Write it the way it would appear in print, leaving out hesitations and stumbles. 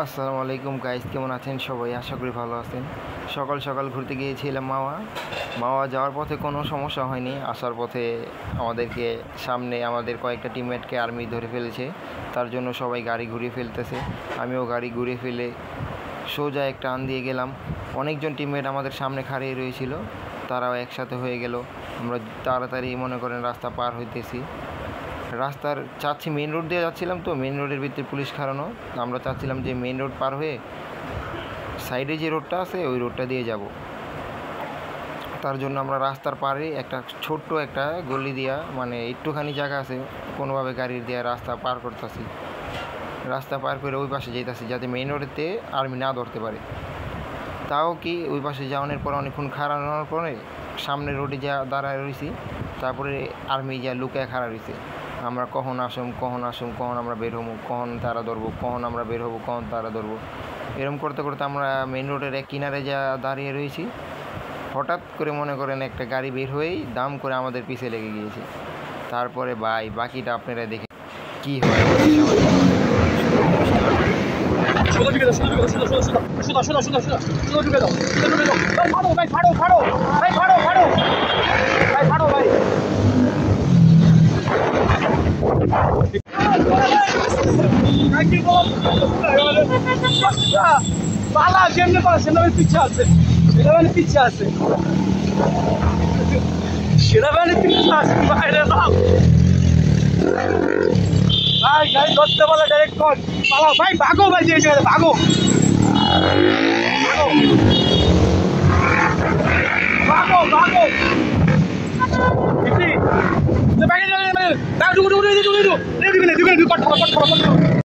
আসসালামু আলাইকুম গাইস, কেমন আছেন সবাই? আশা করি ভালো আছেন। সকাল সকাল ঘুরতে গিয়েছিলাম মাওয়া যাওয়ার পথে কোনো সমস্যা হয়নি। আসার পথে আমাদেরকে সামনে আমাদের কয়েকটা টিমমেটকে আর্মি ধরে ফেলেছে, তার জন্য সবাই গাড়ি ঘুরিয়ে ফেলতেছে। আমিও গাড়ি ঘুরিয়ে ফেলে সোজা একটা টান দিয়ে গেলাম। অনেকজন টিমমেট আমাদের সামনে খাড়িয়ে রয়েছিল, তারাও একসাথে হয়ে গেল। আমরা তাড়াতাড়ি মনে করেন রাস্তা পার হইতেছি। রাস্তার চাচ্ছি মেন রোড দিয়ে যাচ্ছিলাম, তো মেন রোডের ভিতরে পুলিশ খাড়ানো। আমরা চাচ্ছিলাম যে মেন রোড পার হয়ে সাইডে যে রোডটা আছে ওই রোডটা দিয়ে যাব। তার জন্য আমরা রাস্তার পাড়ে একটা ছোট্ট একটা গলি দিয়া, মানে একটুখানি জায়গা আছে, কোনোভাবে গাড়ির দিয়ে রাস্তা পার করতেছি। রাস্তা পার করে ওই পাশে যেতেছি যাতে মেন রোডেতে আর্মি না ধরতে পারে। তাও কি ওই পাশে যাওয়ানোর পর অনেকক্ষণ খাড়ানোর পরে সামনে রোডে যা দাঁড়ায় রয়েছি, তারপরে আর্মি যা লুকায় খাড়া রয়েছে। আমরা কখন আসুম কখন আমরা বের হবো, কখন তারা ধরবো, কখন আমরা বের হবো, কখন তারা ধরবো, এরকম করতে করতে আমরা মেন রোডের এক কিনারে যা দাঁড়িয়ে রয়েছি। হঠাৎ করে মনে করেন একটা গাড়ি বের হয়েই দাম করে আমাদের পিছে লেগে গিয়েছে। তারপরে বাকিটা আপনারা দেখে কি হয়। পালা যেমনি পালা সেনাবাহিনী পিছিয়ে আছে, সেনাবাহিনী পিছিয়ে আছে, সেনাবাহিনী পিছিয়ে আছে। বাইরে যাও ভাই, গাড়ি ধরতে পারলে ডাইরেক্ট কর পালাও ভাই, ভাগো ভাই, যে জায়গায় ভাগো ভাগো ভাগো ভাগো।